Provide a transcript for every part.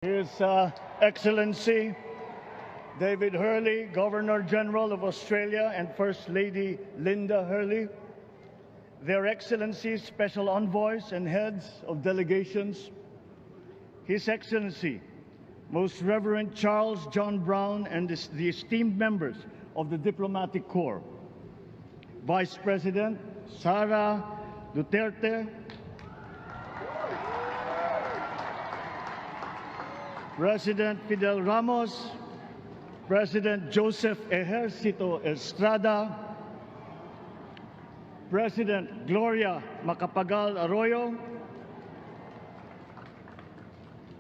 His Excellency David Hurley, Governor-General of Australia, and First Lady Linda Hurley, Their Excellencies, Special Envoys, and Heads of Delegations, His Excellency, Most Reverend Charles John Brown, and the esteemed members of the Diplomatic Corps, Vice President Sara Duterte, President Fidel Ramos, President Joseph Ejercito Estrada, President Gloria Macapagal Arroyo,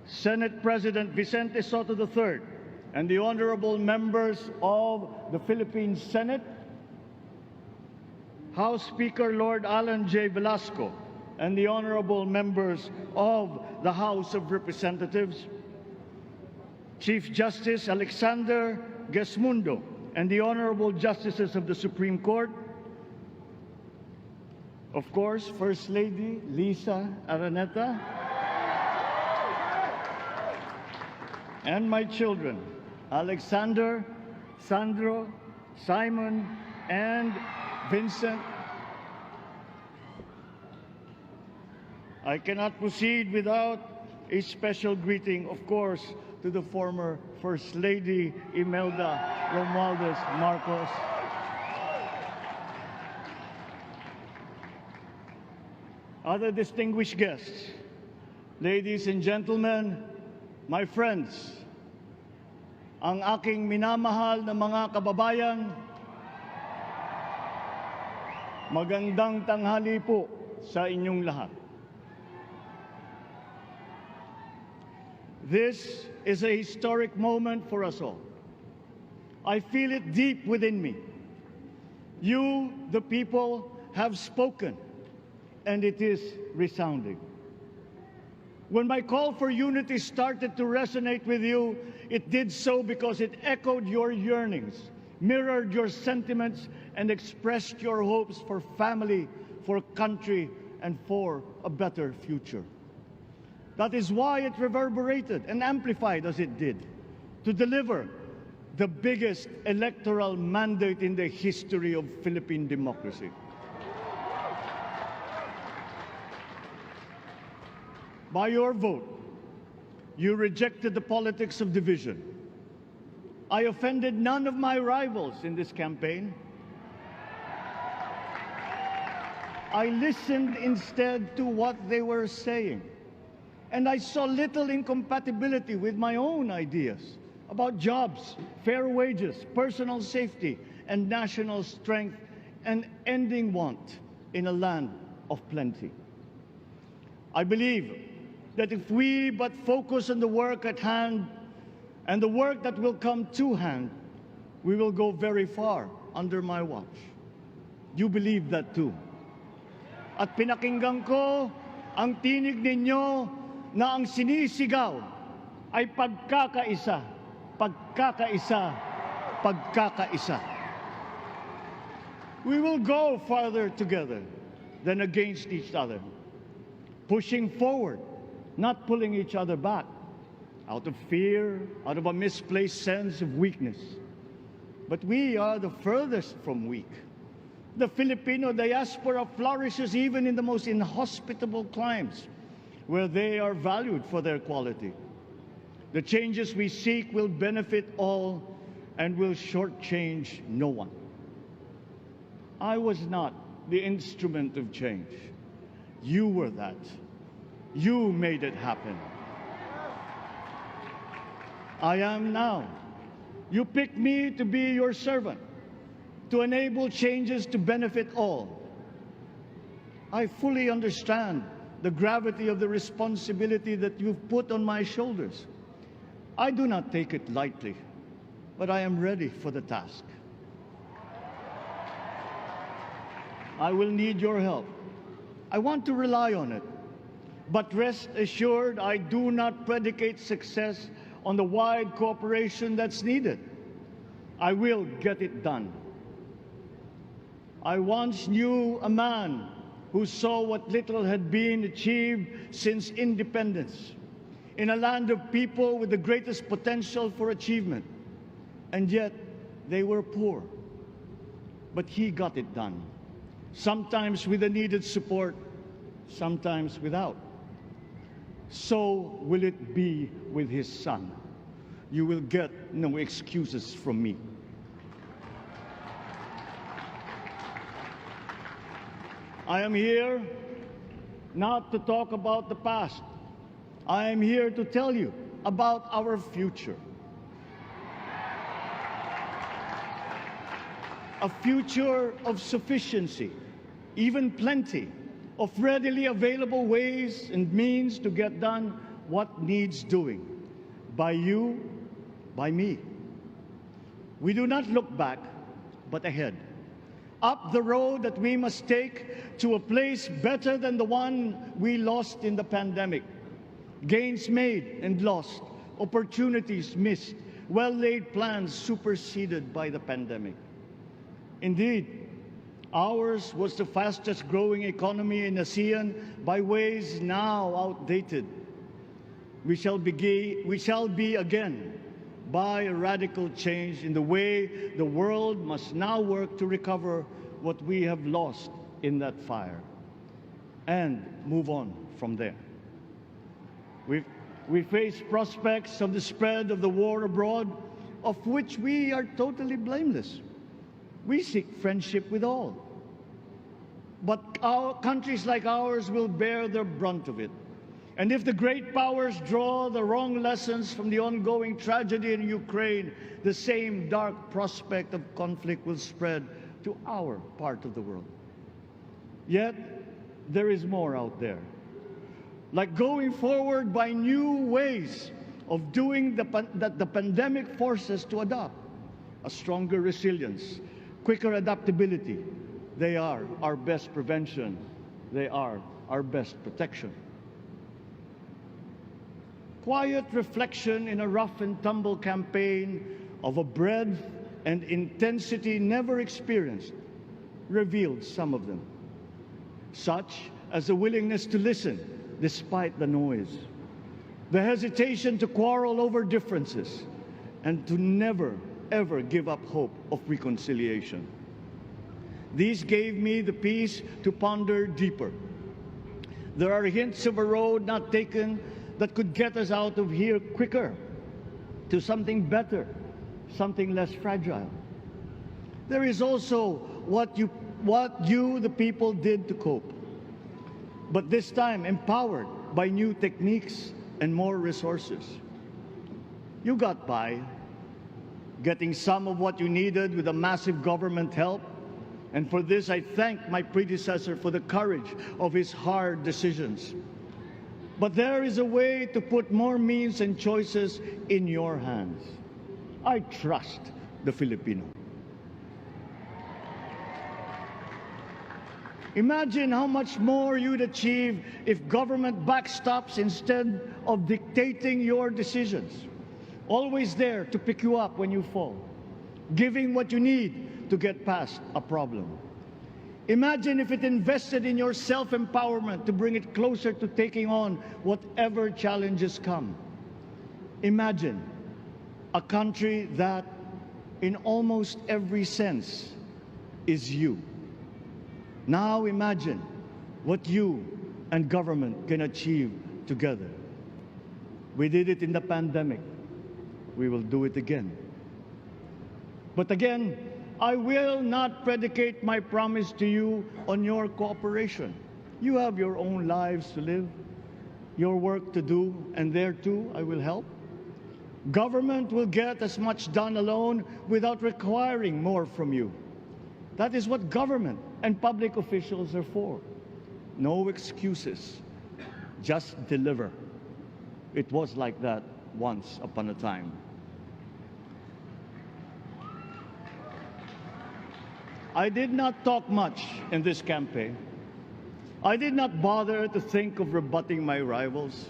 Senate President Vicente Soto III, and the honorable members of the Philippine Senate, House Speaker Lord Alan J. Velasco, and the honorable members of the House of Representatives, Chief Justice Alexander Gesmundo, and the honorable justices of the Supreme Court, of course, First Lady Lisa Araneta, and my children, Alexander, Sandro, Simon, and Vincent. I cannot proceed without a special greeting, of course, to the former First Lady Imelda Romualdez Marcos. Other distinguished guests, ladies and gentlemen, my friends, ang aking minamahal na mga kababayan, magandang tanghali po sa inyong lahat. This is a historic moment for us all. I feel it deep within me. You, the people, have spoken, and it is resounding. When my call for unity started to resonate with you, it did so because it echoed your yearnings, mirrored your sentiments, and expressed your hopes for family, for country, and for a better future. That is why it reverberated and amplified as it did, to deliver the biggest electoral mandate in the history of Philippine democracy. By your vote, you rejected the politics of division. I offended none of my rivals in this campaign. I listened instead to what they were saying. And I saw little incompatibility with my own ideas about jobs, fair wages, personal safety, and national strength, and ending want in a land of plenty. I believe that if we but focus on the work at hand and the work that will come to hand, we will go very far under my watch. You believe that too. At pinakinggan ko ang tinig ninyo na ang sinisigaw ay pagkakaisa, pagkakaisa, pagkakaisa. We will go farther together than against each other, pushing forward, not pulling each other back, out of fear, out of a misplaced sense of weakness. But we are the furthest from weak. The Filipino diaspora flourishes even in the most inhospitable climes, where they are valued for their quality. The changes we seek will benefit all and will shortchange no one. I was not the instrument of change. You were that. You made it happen. I am now. You picked me to be your servant, to enable changes to benefit all. I fully understand the gravity of the responsibility that you've put on my shoulders. I do not take it lightly, but I am ready for the task. I will need your help. I want to rely on it. But rest assured, I do not predicate success on the wide cooperation that's needed. I will get it done. I once knew a man who saw what little had been achieved since independence. in a land of people with the greatest potential for achievement. And yet, they were poor. But he got it done, sometimes with the needed support, sometimes without. So will it be with his son. You will get no excuses from me. I am here not to talk about the past. I am here to tell you about our future. A future of sufficiency, even plenty, of readily available ways and means to get done what needs doing, by you, by me. We do not look back, but ahead, up the road that we must take to a place better than the one we lost in the pandemic. Gains made and lost, opportunities missed, well-laid plans superseded by the pandemic. Indeed, ours was the fastest growing economy in ASEAN by ways now outdated. We shall be again by a radical change in the way the world must now work to recover what we have lost in that fire and move on from there. We face prospects of the spread of the war abroad, of which we are totally blameless. We seek friendship with all. But countries like ours will bear the brunt of it. And if the great powers draw the wrong lessons from the ongoing tragedy in Ukraine, the same dark prospect of conflict will spread to our part of the world. Yet, there is more out there. Like going forward by new ways of doing that the pandemic forces to adopt. A stronger resilience, quicker adaptability. They are our best prevention. They are our best protection. Quiet reflection in a rough and tumble campaign of a breadth and intensity never experienced revealed some of them, such as the willingness to listen despite the noise, the hesitation to quarrel over differences, and to never, ever give up hope of reconciliation. These gave me the peace to ponder deeper. There are hints of a road not taken that could get us out of here quicker, to something better, something less fragile. There is also what you, the people, did to cope, but this time empowered by new techniques and more resources. You got by, getting some of what you needed with a massive government help, and for this I thank my predecessor for the courage of his hard decisions. But there is a way to put more means and choices in your hands. I trust the Filipino. Imagine how much more you'd achieve if government backstops instead of dictating your decisions. Always there to pick you up when you fall, giving what you need to get past a problem. Imagine if it invested in your self-empowerment to bring it closer to taking on whatever challenges come. Imagine a country that, in almost every sense, is you. Now imagine what you and government can achieve together. We did it in the pandemic. We will do it again. But again, I will not predicate my promise to you on your cooperation. You have your own lives to live, your work to do, and there too I will help. Government will get as much done alone without requiring more from you. That is what government and public officials are for. No excuses, just deliver. It was like that once upon a time. I did not talk much in this campaign. I did not bother to think of rebutting my rivals.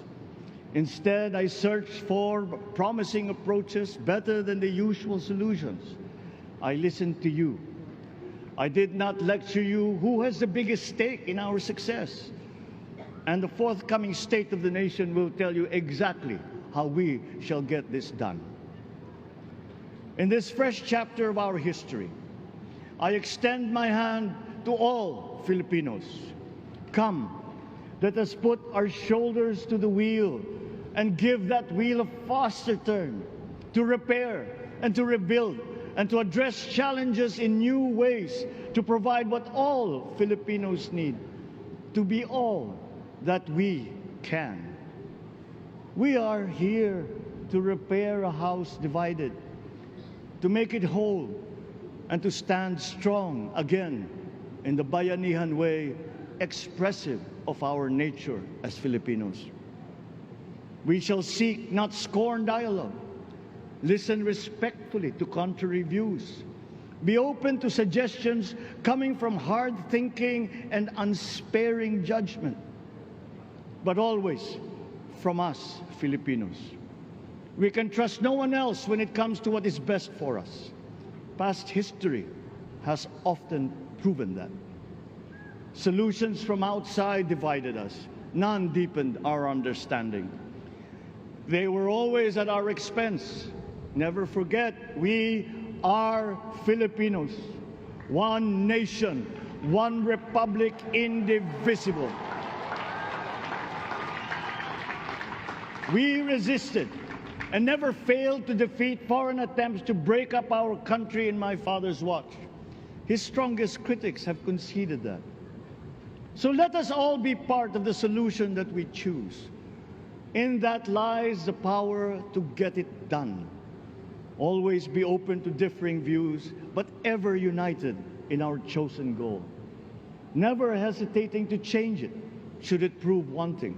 Instead, I searched for promising approaches better than the usual solutions. I listened to you. I did not lecture you who has the biggest stake in our success. and the forthcoming State of the Nation will tell you exactly how we shall get this done. In this fresh chapter of our history, I extend my hand to all Filipinos. Come, let us put our shoulders to the wheel and give that wheel a faster turn to repair and to rebuild and to address challenges in new ways, to provide what all Filipinos need, to be all that we can. We are here to repair a house divided, to make it whole, and to stand strong again in the bayanihan way, expressive of our nature as Filipinos. We shall seek, not scorn, dialogue. Listen respectfully to contrary views. Be open to suggestions coming from hard thinking and unsparing judgment. But always from us, Filipinos. We can trust no one else when it comes to what is best for us. Past history has often proven that. Solutions from outside divided us. None deepened our understanding. They were always at our expense. Never forget, we are Filipinos. One nation, one republic, indivisible. We resisted and never failed to defeat foreign attempts to break up our country in my father's watch. His strongest critics have conceded that. So let us all be part of the solution that we choose. In that lies the power to get it done. Always be open to differing views, but ever united in our chosen goal. Never hesitating to change it, should it prove wanting.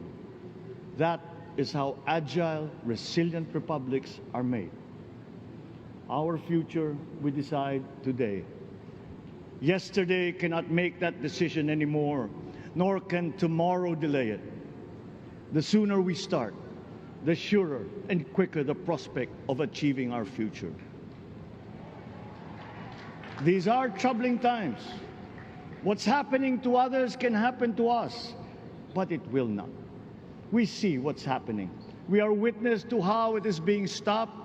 That is how agile, resilient republics are made. Our future we decide today. Yesterday cannot make that decision anymore, nor can tomorrow delay it. The sooner we start, the surer and quicker the prospect of achieving our future. These are troubling times. What's happening to others can happen to us, but it will not. We see what's happening. We are witness to how it is being stopped,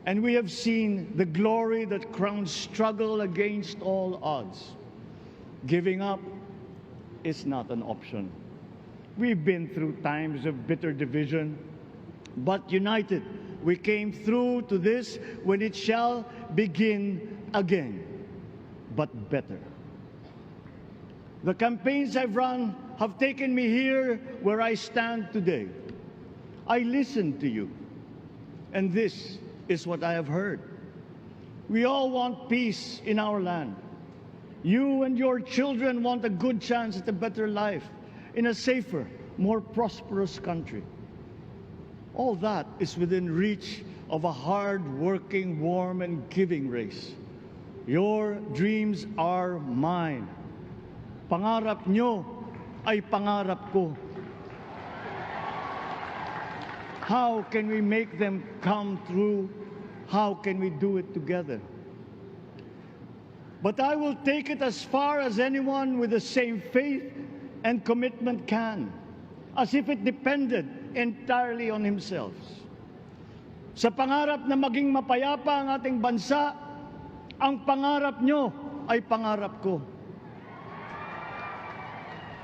and we have seen the glory that crowns struggle against all odds. Giving up is not an option. We've been through times of bitter division, but united, we came through to this when it shall begin again, but better. The campaigns I've run have taken me here where I stand today. I listened to you, and this is what I have heard. We all want peace in our land. You and your children want a good chance at a better life in a safer, more prosperous country. All that is within reach of a hard-working, warm, and giving race. Your dreams are mine. Pangarap nyo ay pangarap ko. How can we make them come true? How can we do it together? But I will take it as far as anyone with the same faith and commitment can, as if it depended entirely on himself. Sa pangarap na maging mapayapa ang ating bansa, ang pangarap nyo ay pangarap ko.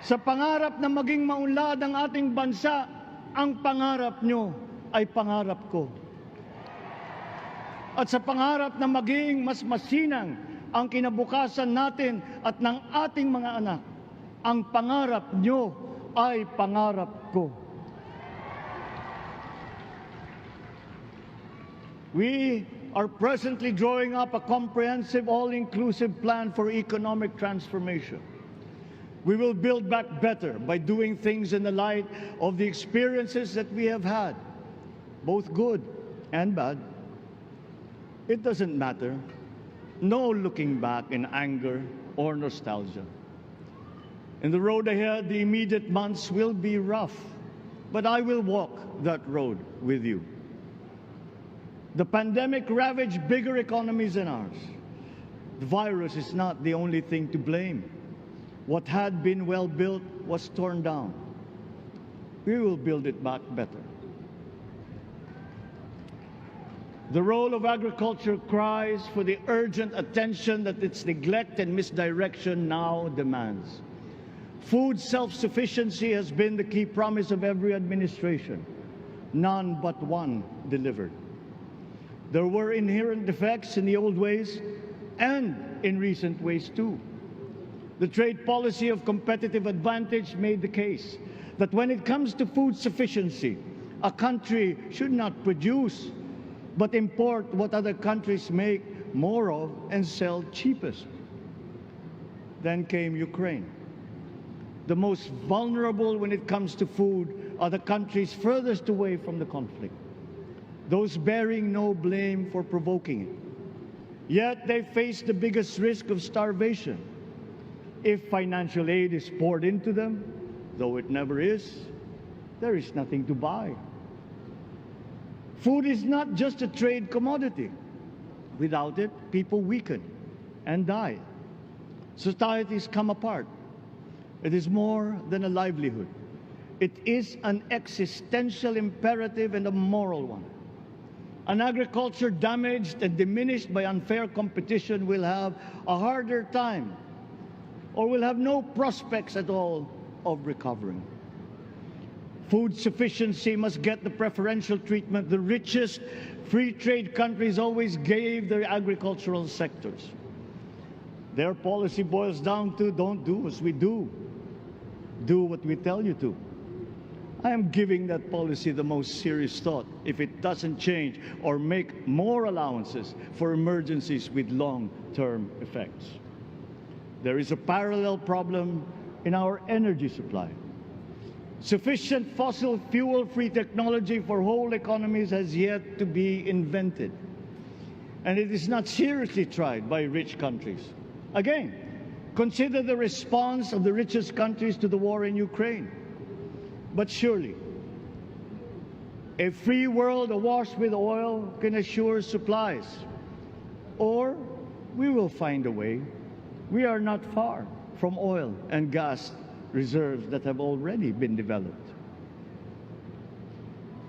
Sa pangarap na maging maunlad ang ating bansa, ang pangarap nyo ay pangarap ko. At sa pangarap na maging mas masinang ang kinabukasan natin at ng ating mga anak, ang pangarap nyo ay pangarap ko. We are presently drawing up a comprehensive, all-inclusive plan for economic transformation. We will build back better by doing things in the light of the experiences that we have had, both good and bad. It doesn't matter. No looking back in anger or nostalgia. In the road ahead, the immediate months will be rough, but I will walk that road with you. The pandemic ravaged bigger economies than ours. The virus is not the only thing to blame. What had been well built was torn down. we will build it back better. The role of agriculture cries for the urgent attention that its neglect and misdirection now demands. Food self-sufficiency has been the key promise of every administration. None but one delivered. There were inherent defects in the old ways and in recent ways too. The trade policy of competitive advantage made the case that when it comes to food sufficiency, a country should not produce but import what other countries make more of and sell cheapest. Then came Ukraine. The most vulnerable when it comes to food are the countries furthest away from the conflict, those bearing no blame for provoking it. Yet they face the biggest risk of starvation. If financial aid is poured into them, though it never is, there is nothing to buy. Food is not just a trade commodity. Without it, people weaken and die. Societies come apart. It is more than a livelihood. It is an existential imperative and a moral one. An agriculture damaged and diminished by unfair competition will have a harder time or will have no prospects at all of recovering. Food sufficiency must get the preferential treatment the richest free trade countries always gave their agricultural sectors. Their policy boils down to don't do as we do. Do what we tell you to. I am giving that policy the most serious thought if it doesn't change or make more allowances for emergencies with long-term effects. There is a parallel problem in our energy supply. Sufficient fossil fuel-free technology for whole economies has yet to be invented. And it is not seriously tried by rich countries. Again, consider the response of the richest countries to the war in Ukraine. But surely, a free world awash with oil can assure supplies. Or we will find a way. We are not far from oil and gas reserves that have already been developed.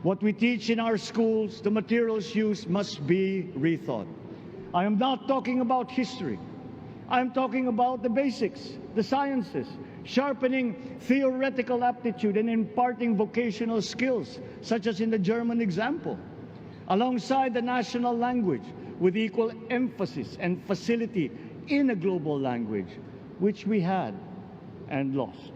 What we teach in our schools, the materials used must be rethought. I am not talking about history. I am talking about the basics, the sciences, sharpening theoretical aptitude and imparting vocational skills, such as in the German example, alongside the national language with equal emphasis and facility in a global language, which we had and lost.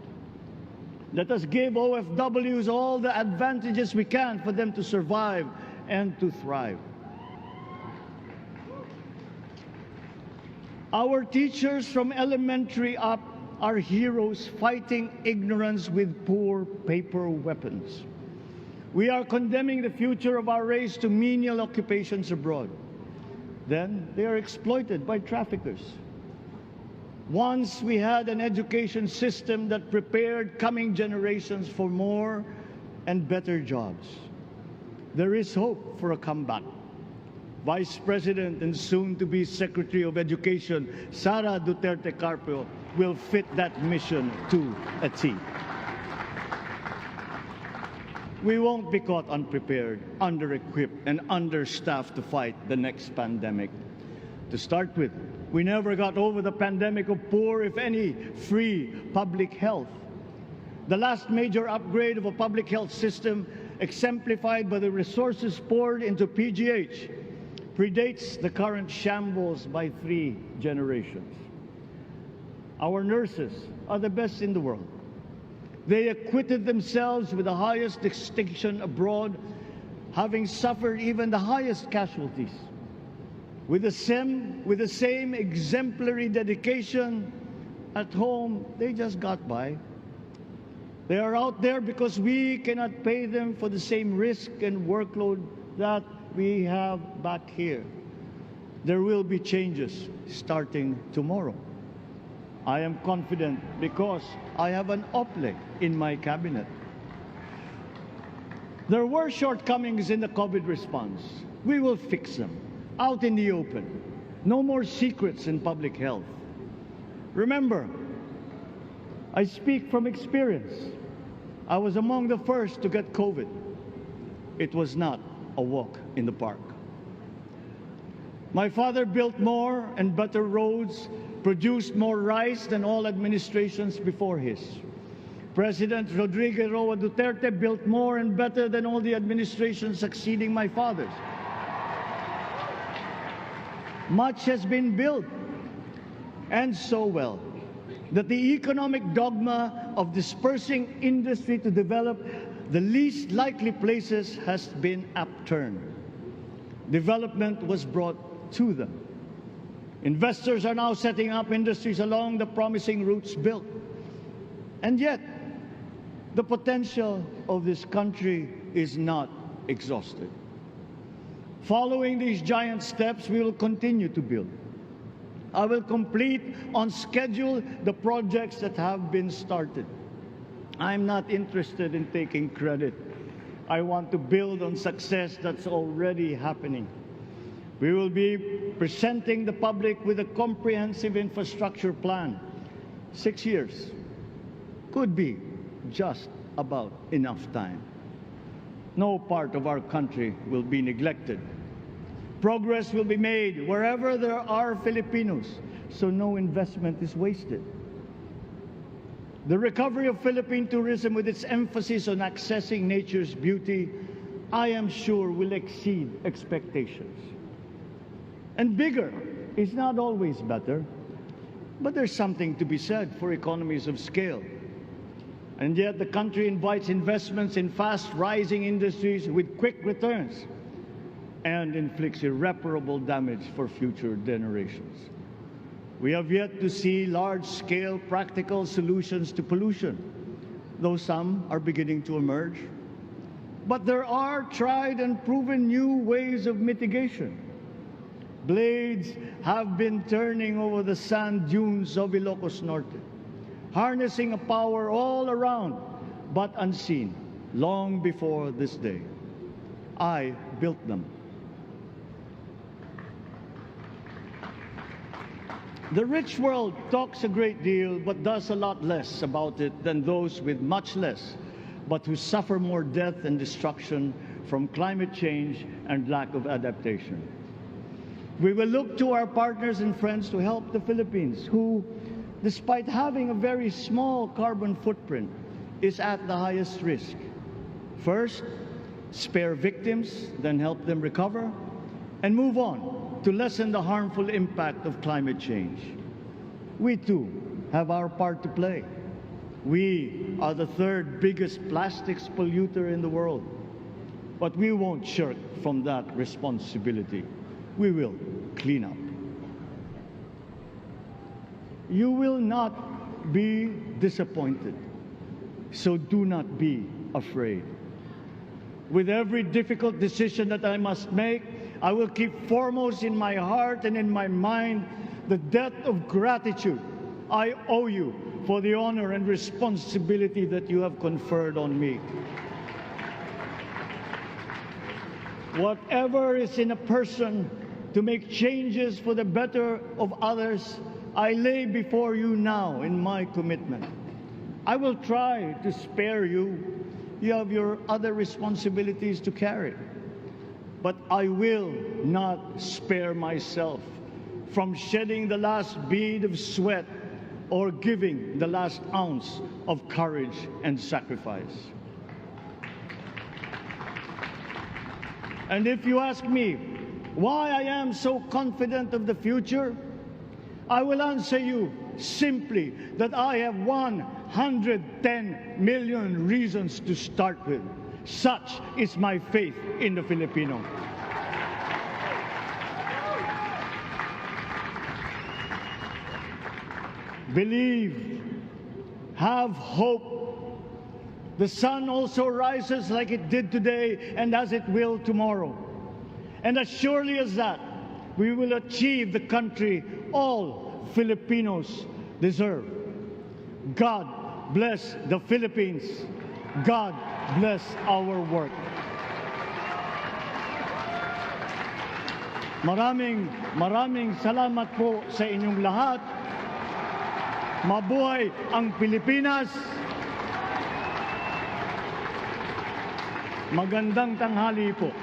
Let us give OFWs all the advantages we can for them to survive and to thrive. Our teachers from elementary up are heroes fighting ignorance with poor paper weapons. We are condemning the future of our race to menial occupations abroad. Then they are exploited by traffickers. Once we had an education system that prepared coming generations for more and better jobs. There is hope for a comeback. Vice President and soon-to-be Secretary of Education, Sara Duterte Carpio, will fit that mission to a T. We won't be caught unprepared, under-equipped, and understaffed to fight the next pandemic. To start with, we never got over the pandemic of poor, if any, free public health. The last major upgrade of a public health system, exemplified by the resources poured into PGH, predates the current shambles by 3 generations. Our nurses are the best in the world. They acquitted themselves with the highest distinction abroad, having suffered even the highest casualties. With the same exemplary dedication at home, they just got by. They are out there because we cannot pay them for the same risk and workload that we have back here. There will be changes starting tomorrow. I am confident because I have an OPLE in my cabinet. There were shortcomings in the COVID response. We will fix them. Out in the open. No more secrets in public health. Remember, I speak from experience. I was among the first to get COVID. It was not a walk in the park. My father built more and better roads, produced more rice than all administrations before his. President Rodrigo Roa Duterte built more and better than all the administrations succeeding my father's. Much has been built, and so well, that the economic dogma of dispersing industry to develop the least likely places has been upturned. Development was brought to them. Investors are now setting up industries along the promising routes built. And yet, the potential of this country is not exhausted. Following these giant steps, we will continue to build. I will complete on schedule the projects that have been started. I'm not interested in taking credit. I want to build on success that's already happening. We will be presenting the public with a comprehensive infrastructure plan. 6 years could be just about enough time. No part of our country will be neglected. Progress will be made wherever there are Filipinos, so no investment is wasted. The recovery of Philippine tourism, with its emphasis on accessing nature's beauty, I am sure will exceed expectations. And bigger is not always better, but there's something to be said for economies of scale. And yet the country invites investments in fast-rising industries with quick returns and inflicts irreparable damage for future generations. We have yet to see large-scale practical solutions to pollution, though some are beginning to emerge. But there are tried and proven new ways of mitigation. Blades have been turning over the sand dunes of Ilocos Norte, harnessing a power all around, but unseen, long before this day. I built them. The rich world talks a great deal, but does a lot less about it than those with much less, but who suffer more death and destruction from climate change and lack of adaptation. We will look to our partners and friends to help the Philippines, who, despite having a very small carbon footprint, is at the highest risk. First, spare victims, then help them recover, and move on to lessen the harmful impact of climate change. We too have our part to play. We are the third biggest plastics polluter in the world, but we won't shirk from that responsibility. We will clean up. You will not be disappointed, so do not be afraid. With every difficult decision that I must make, I will keep foremost in my heart and in my mind the debt of gratitude I owe you for the honor and responsibility that you have conferred on me. Whatever is in a person to make changes for the better of others, I lay before you now in my commitment. I will try to spare you. You have your other responsibilities to carry. But I will not spare myself from shedding the last bead of sweat or giving the last ounce of courage and sacrifice. And if you ask me why I am so confident of the future, I will answer you simply that I have 110 million reasons to start with. Such is my faith in the Filipino. Believe, have hope. The sun also rises like it did today and as it will tomorrow. And as surely as that, we will achieve the country all Filipinos deserve. God bless the Philippines. God bless our work. Maraming salamat po sa inyong lahat. Mabuhay ang Pilipinas. Magandang tanghali po.